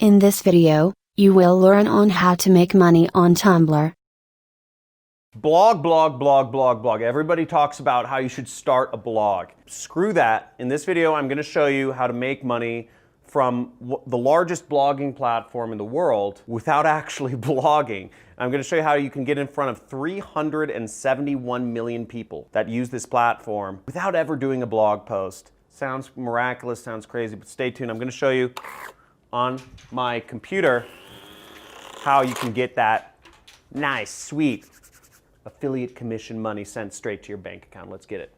In this video, you will learn on how to make money on Tumblr. Blog. Everybody talks about how you should start a blog. Screw that. In this video, I'm going to show you how to make money from the largest blogging platform in the world without actually blogging. I'm going to show you how you can get in front of 371 million people that use this platform without ever doing a blog post. Sounds miraculous, sounds crazy, but stay tuned. I'm going to show you on my computer how you can get that nice, sweet affiliate commission money sent straight to your bank account. Let's get it.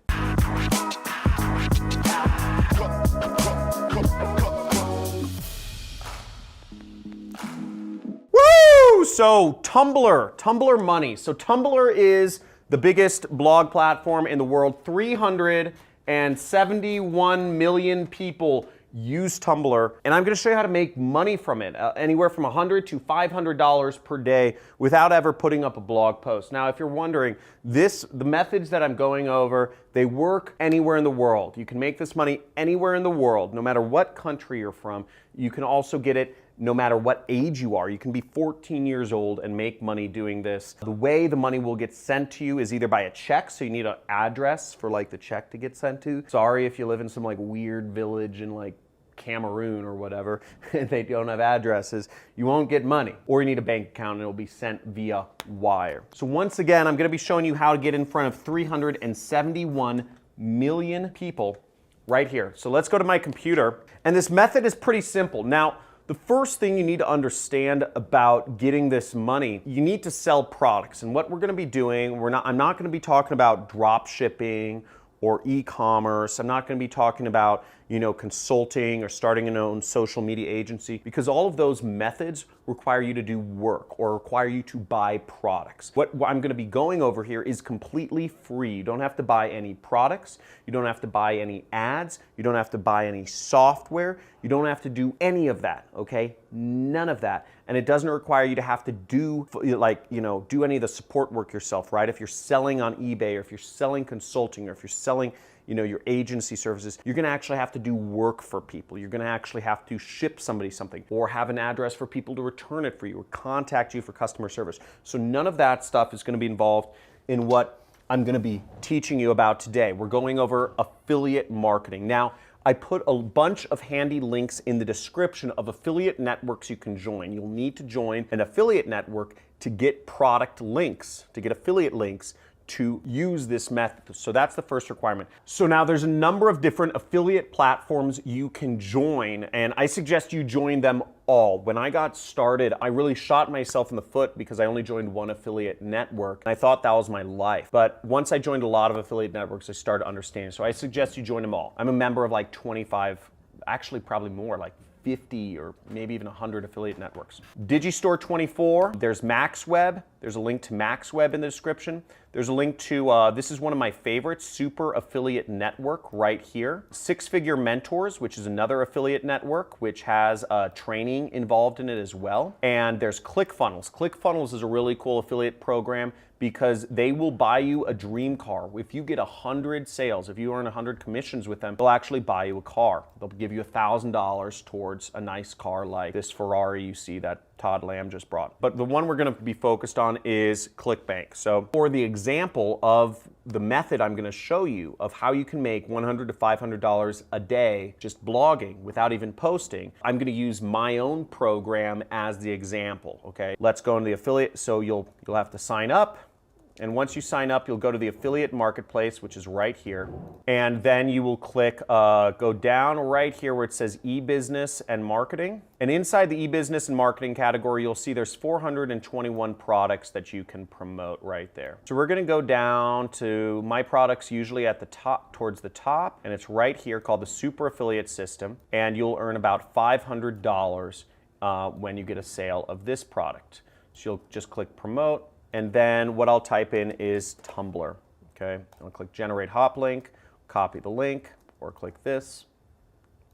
Woo! So Tumblr money. So Tumblr is the biggest blog platform in the world. 371 million people use Tumblr, and I'm going to show you how to make money from it, anywhere from $100 to $500 per day without ever putting up a blog post. Now, if you're wondering, the methods that I'm going over, they work anywhere in the world. You can make this money anywhere in the world, no matter what country you're from. You can also get it no matter what age you are. You can be 14 years old and make money doing this. The way the money will get sent to you is either by a check, so you need an address for like the check to get sent to. Sorry if you live in some like weird village in like Cameroon or whatever, and they don't have addresses, you won't get money. Or you need a bank account and it'll be sent via wire. So once again, I'm gonna be showing you how to get in front of 371 million people right here. So let's go to my computer, and this method is pretty simple. Now, the first thing you need to understand about getting this money, you need to sell products. And what we're going to be doing, I'm not going to be talking about drop shipping or e-commerce. I'm not going to be talking about, consulting or starting your own social media agency, because all of those methods require you to do work or require you to buy products. What I'm going to be going over here is completely free. You don't have to buy any products. You don't have to buy any ads. You don't have to buy any software. You don't have to do any of that, okay? None of that. And it doesn't require you to have to do do any of the support work yourself, right? If you're selling on eBay, or if you're selling consulting, or if you're selling your agency services, you're going to actually have to do work for people. You're going to actually have to ship somebody something, or have an address for people to return it for you, or contact you for customer service. So none of that stuff is going to be involved in what I'm going to be teaching you about today. We're going over affiliate marketing. Now, I put a bunch of handy links in the description of affiliate networks you can join. You'll need to join an affiliate network to get product links, to get affiliate links to use this method. So that's the first requirement. So now there's a number of different affiliate platforms you can join, and I suggest you join them all. When I got started, I really shot myself in the foot because I only joined one affiliate network. I thought that was my life. But once I joined a lot of affiliate networks, I started understanding. So I suggest you join them all. I'm a member of like 25, actually probably more, like 50 or maybe even 100 affiliate networks. Digistore 24, there's MaxWeb. There's a link to MaxWeb in the description. There's a link to, this is one of my favorites, Super Affiliate Network right here. Six Figure Mentors, which is another affiliate network, which has training involved in it as well. And there's ClickFunnels. ClickFunnels is a really cool affiliate program because they will buy you a dream car. If you get 100 sales, if you earn 100 commissions with them, they'll actually buy you a car. They'll give you $1,000 towards a nice car like this Ferrari you see that Todd Lamb just brought. But the one we're going to be focused on is ClickBank. So for the example of the method I'm going to show you of how you can make $100 to $500 a day just blogging without even posting, I'm going to use my own program as the example, okay? Let's go into the affiliate. So you'll have to sign up. And once you sign up, you'll go to the affiliate marketplace, which is right here. And then you will click, go down right here where it says e-business and marketing. And inside the e-business and marketing category, you'll see there's 421 products that you can promote right there. So we're going to go down to my products, usually at the top, towards the top. And it's right here called the Super Affiliate System. And you'll earn about $500 when you get a sale of this product. So you'll just click promote. And then what I'll type in is Tumblr, okay? I'll click generate hop link, copy the link, or click this,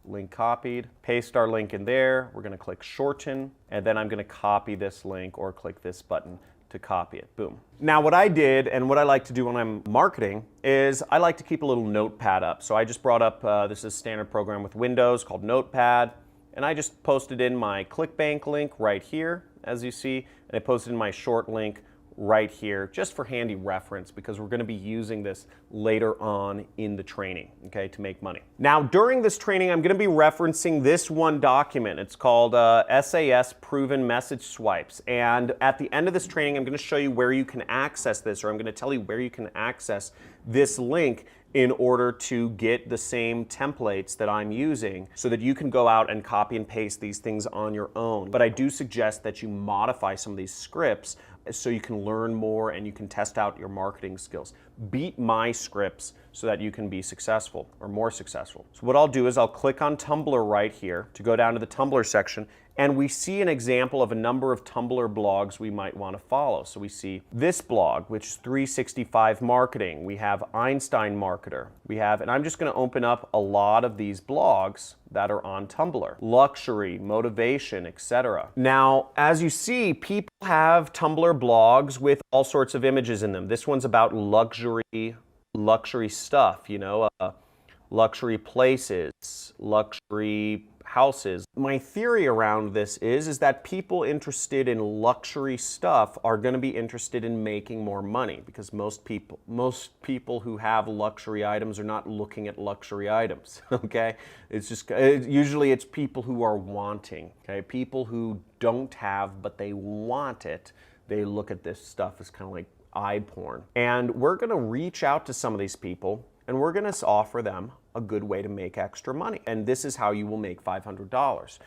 link copied, paste our link in there. We're gonna click shorten, and then I'm gonna copy this link or click this button to copy it, boom. Now what I did, and what I like to do when I'm marketing, is I like to keep a little notepad up. So I just brought up, this is a standard program with Windows called Notepad. And I just posted in my ClickBank link right here, as you see, and I posted in my short link right here, just for handy reference, because we're going to be using this later on in the training, okay, to make money. Now, during this training, I'm going to be referencing this one document. It's called SAS Proven Message Swipes. And at the end of this training, I'm going to show you where you can access this, or I'm going to tell you where you can access this link in order to get the same templates that I'm using so that you can go out and copy and paste these things on your own. But I do suggest that you modify some of these scripts so you can learn more and you can test out your marketing skills. Beat my scripts so that you can be successful or more successful. So what I'll do is I'll click on Tumblr right here to go down to the Tumblr section, and we see an example of a number of Tumblr blogs we might want to follow. So we see this blog, which is 365 Marketing. We have Einstein Marketer. We have, and I'm just going to open up a lot of these blogs that are on Tumblr. Luxury, motivation, etc. Now, as you see, people have Tumblr blogs with all sorts of images in them. This one's about luxury stuff, you know, luxury places, luxury houses. My theory around this is that people interested in luxury stuff are going to be interested in making more money, because most people who have luxury items are not looking at luxury items, okay? It's just, usually it's people who are wanting, okay? People who don't have, but they want it, they look at this stuff as kind of like eye porn. And we're going to reach out to some of these people and we're going to offer them a good way to make extra money. And this is how you will make $500.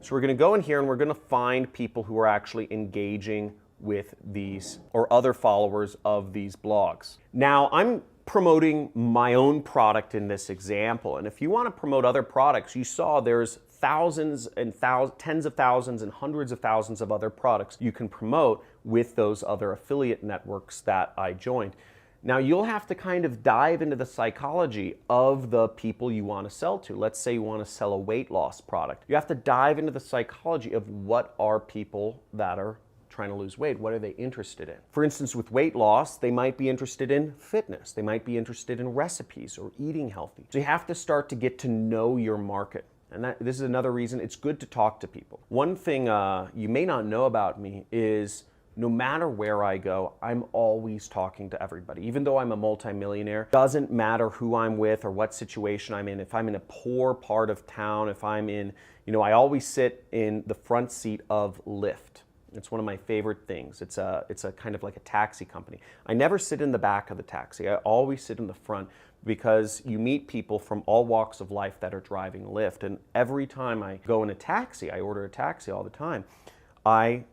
So we're going to go in here and we're going to find people who are actually engaging with these or other followers of these blogs. Now, I'm promoting my own product in this example. And if you want to promote other products, you saw there's thousands and tens of thousands and hundreds of thousands of other products you can promote with those other affiliate networks that I joined. Now, you'll have to kind of dive into the psychology of the people you want to sell to. Let's say you want to sell a weight loss product. You have to dive into the psychology of what are people that are trying to lose weight. What are they interested in? For instance, with weight loss, they might be interested in fitness. They might be interested in recipes or eating healthy. So you have to start to get to know your market. And this is another reason it's good to talk to people. One thing you may not know about me is no matter where I go, I'm always talking to everybody. Even though I'm a multimillionaire, doesn't matter who I'm with or what situation I'm in. If I'm in a poor part of town, if I'm in, you know, I always sit in the front seat of Lyft. It's one of my favorite things. It's a kind of like a taxi company. I never sit in the back of the taxi. I always sit in the front because you meet people from all walks of life that are driving Lyft. And every time I go in a taxi, I order a taxi all the time, I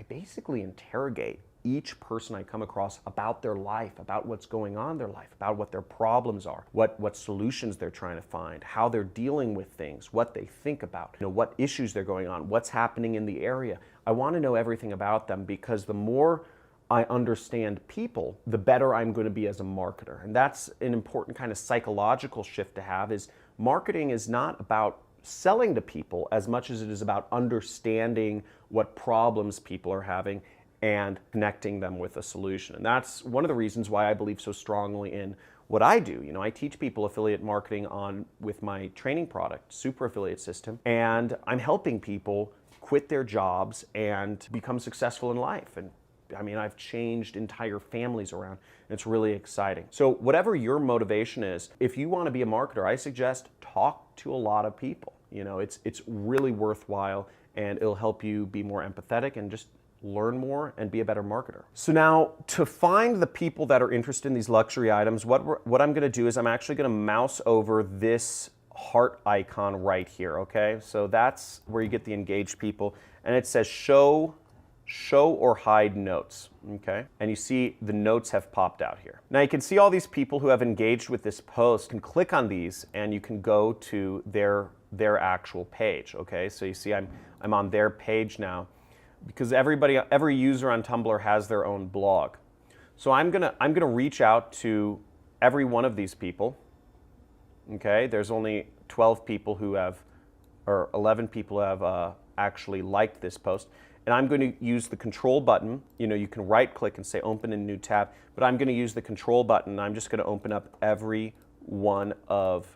basically interrogate each person I come across about their life, about what's going on in their life, about what their problems are, what solutions they're trying to find, how they're dealing with things, what they think about, you know, what issues they're going on, what's happening in the area. I want to know everything about them, because the more I understand people, the better I'm going to be as a marketer. And that's an important kind of psychological shift to have, is marketing is not about selling to people as much as it is about understanding what problems people are having and connecting them with a solution. And that's one of the reasons why I believe so strongly in what I do. You know, I teach people affiliate marketing with my training product, Super Affiliate System, and I'm helping people quit their jobs and become successful in life. And I mean, I've changed entire families around. It's really exciting. So whatever your motivation is, if you want to be a marketer, I suggest talk to a lot of people. You know, it's really worthwhile, and it'll help you be more empathetic and just learn more and be a better marketer. So now, to find the people that are interested in these luxury items, what I'm going to do is I'm actually going to mouse over this heart icon right here, okay? So that's where you get the engaged people, and it says show or hide notes, okay? And you see the notes have popped out here. Now you can see all these people who have engaged with this post. You can click on these and you can go to their actual page, okay? So you see I'm on their page now, because every user on Tumblr has their own blog. So I'm gonna reach out to every one of these people, okay? There's only 12 people who have, or 11 people who have actually liked this post. And I'm going to use the control button. You know, you can right click and say open in new tab, but I'm going to use the control button. I'm just going to open up every one of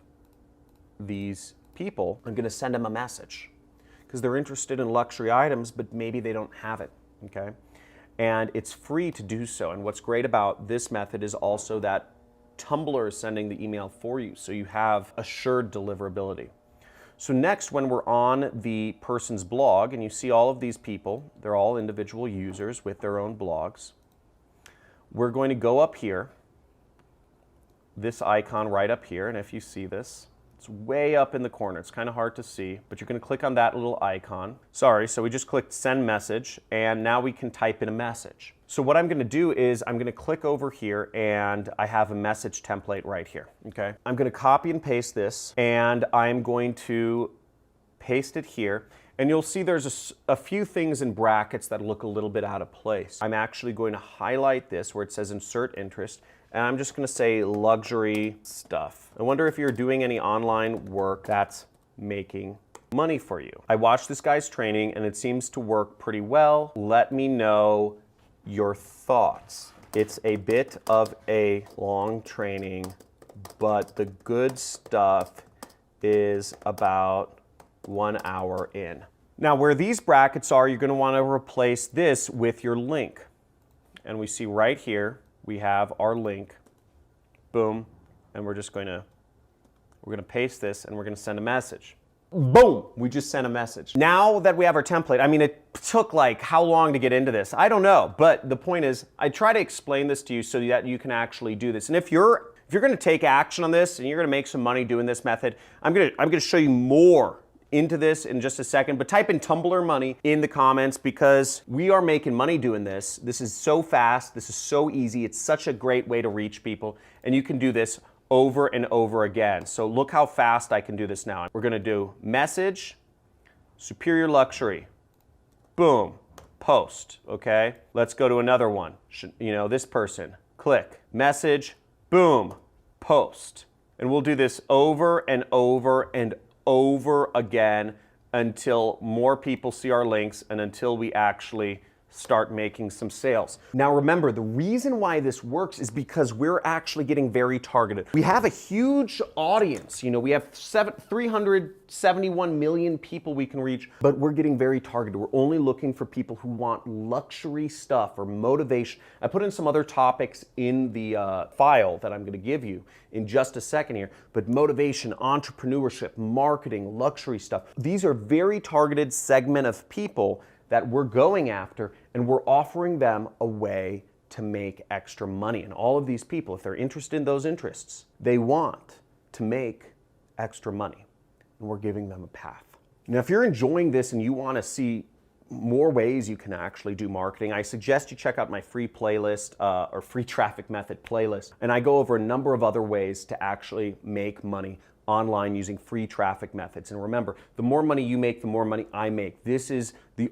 these people, I'm going to send them a message because they're interested in luxury items, but maybe they don't have it, okay? And it's free to do so. And what's great about this method is also that Tumblr is sending the email for you, so you have assured deliverability. So next, when we're on the person's blog, and you see all of these people, they're all individual users with their own blogs, we're going to go up here, this icon right up here, and if you see this, it's way up in the corner. It's kind of hard to see, but you're going to click on that little icon. Sorry, so we just clicked send message, and now we can type in a message. So what I'm going to do is I'm going to click over here, and I have a message template right here, okay? I'm going to copy and paste this, and I'm going to paste it here. And you'll see there's a few things in brackets that look a little bit out of place. I'm actually going to highlight this where it says insert interest, and I'm just going to say luxury stuff. I wonder if you're doing any online work that's making money for you. I watched this guy's training and it seems to work pretty well. Let me know your thoughts. It's a bit of a long training, but the good stuff is about 1 hour in. Now where these brackets are, you're going to want to replace this with your link. And we see right here, we have our link, boom, and we're going to paste this and we're going to send a message. Boom, we just sent a message. Now that we have our template, I mean, it took like how long to get into this? I don't know, but the point is, I try to explain this to you so that you can actually do this. And if you're going to take action on this and you're going to make some money doing this method, I'm going to show you more into this in just a second, but type in Tumblr money in the comments because we are making money doing this. This is so fast, this is so easy, it's such a great way to reach people, and you can do this over and over again. So look how fast I can do this now. We're gonna do message, superior luxury, boom, post, okay? Let's go to another one. You know, this person, click, message, boom, post. And we'll do this over and over and over again until more people see our links and until we actually start making some sales. Now remember, the reason why this works is because we're actually getting very targeted. We have a huge audience, you know, we have 371 million people we can reach, but we're getting very targeted. We're only looking for people who want luxury stuff or motivation. I put in some other topics in the file that I'm gonna give you in just a second here, but motivation, entrepreneurship, marketing, luxury stuff. These are very targeted segment of people that we're going after, and we're offering them a way to make extra money. And all of these people, if they're interested in those interests, they want to make extra money, and we're giving them a path. Now, if you're enjoying this and you want to see more ways you can actually do marketing, I suggest you check out my free playlist or free traffic method playlist. And I go over a number of other ways to actually make money online using free traffic methods. And remember, the more money you make, the more money I make. This is the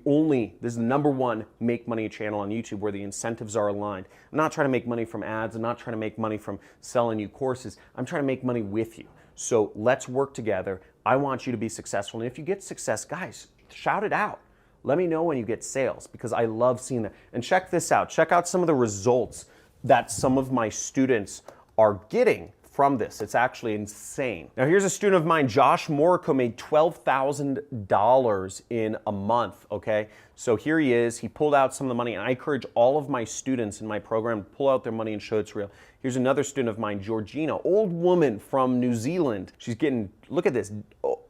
number one make money channel on YouTube where the incentives are aligned. I'm not trying to make money from ads. I'm not trying to make money from selling you courses. I'm trying to make money with you. So let's work together. I want you to be successful. And if you get success, guys, shout it out. Let me know when you get sales because I love seeing that. And check this out. Check out some of the results that some of my students are getting from this. It's actually insane. Now here's a student of mine, Josh Morico, made $12,000 in a month, okay? So here he is, he pulled out some of the money, and I encourage all of my students in my program to pull out their money and show it's real. Here's another student of mine, Georgina, old woman from New Zealand. She's getting, look at this,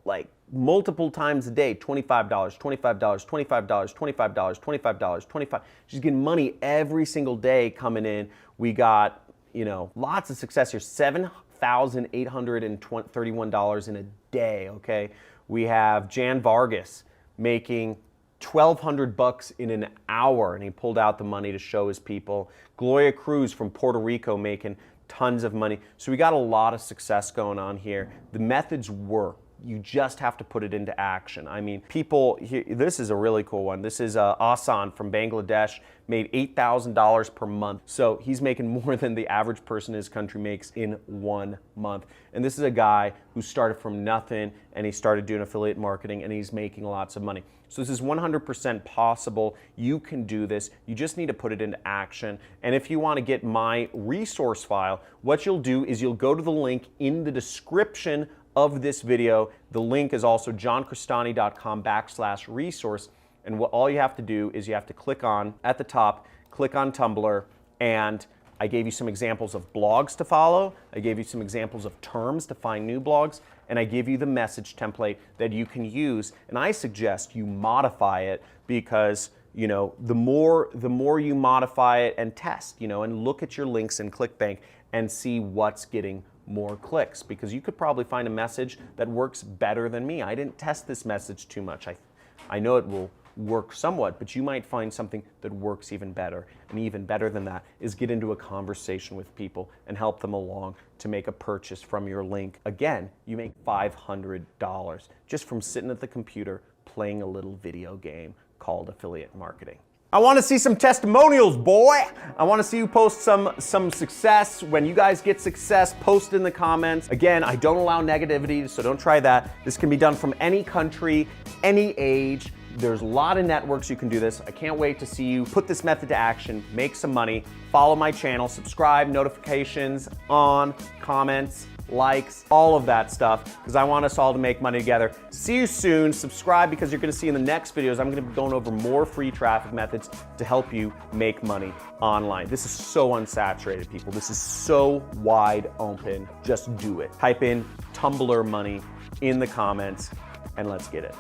like multiple times a day, $25, $25, $25, $25, $25, $25. She's getting money every single day coming in. We got, you know, lots of success here. $7,831 in a day, okay? We have Jan Vargas making $1,200 in an hour, and he pulled out the money to show his people. Gloria Cruz from Puerto Rico making tons of money. So we got a lot of success going on here. The methods work. You just have to put it into action. I mean, people, this is a really cool one. This is Asan from Bangladesh, made $8,000 per month. So he's making more than the average person in his country makes in 1 month. And this is a guy who started from nothing and he started doing affiliate marketing and he's making lots of money. So this is 100% possible. You can do this. You just need to put it into action. And if you want to get my resource file, what you'll do is you'll go to the link in the description of this video. The link is also johncrestani.com/resource. And all you have to do is you have to click on, at the top, click on Tumblr, and I gave you some examples of blogs to follow. I gave you some examples of terms to find new blogs, and I give you the message template that you can use. And I suggest you modify it because, you know, the more you modify it and test, you know, and look at your links in ClickBank and see what's getting more clicks, because you could probably find a message that works better than me. I didn't test this message too much. I know it will work somewhat, but you might find something that works even better. And even better than that is get into a conversation with people and help them along to make a purchase from your link. Again, you make $500 just from sitting at the computer playing a little video game called affiliate marketing. I want to see some testimonials, boy. I want to see you post some success. When you guys get success, post in the comments. Again, I don't allow negativity, so don't try that. This can be done from any country, any age. There's a lot of networks you can do this. I can't wait to see you put this method to action, make some money, follow my channel, subscribe, notifications on, comments, likes, all of that stuff, because I want us all to make money together. See you soon. Subscribe, because you're going to see in the next videos, I'm going to be going over more free traffic methods to help you make money online. This is so unsaturated, people. This is so wide open. Just do it. Type in Tumblr money in the comments and let's get it.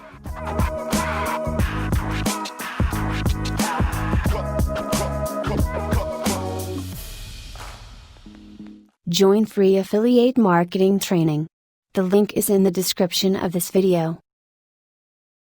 Join free affiliate marketing training. The link is in the description of this video.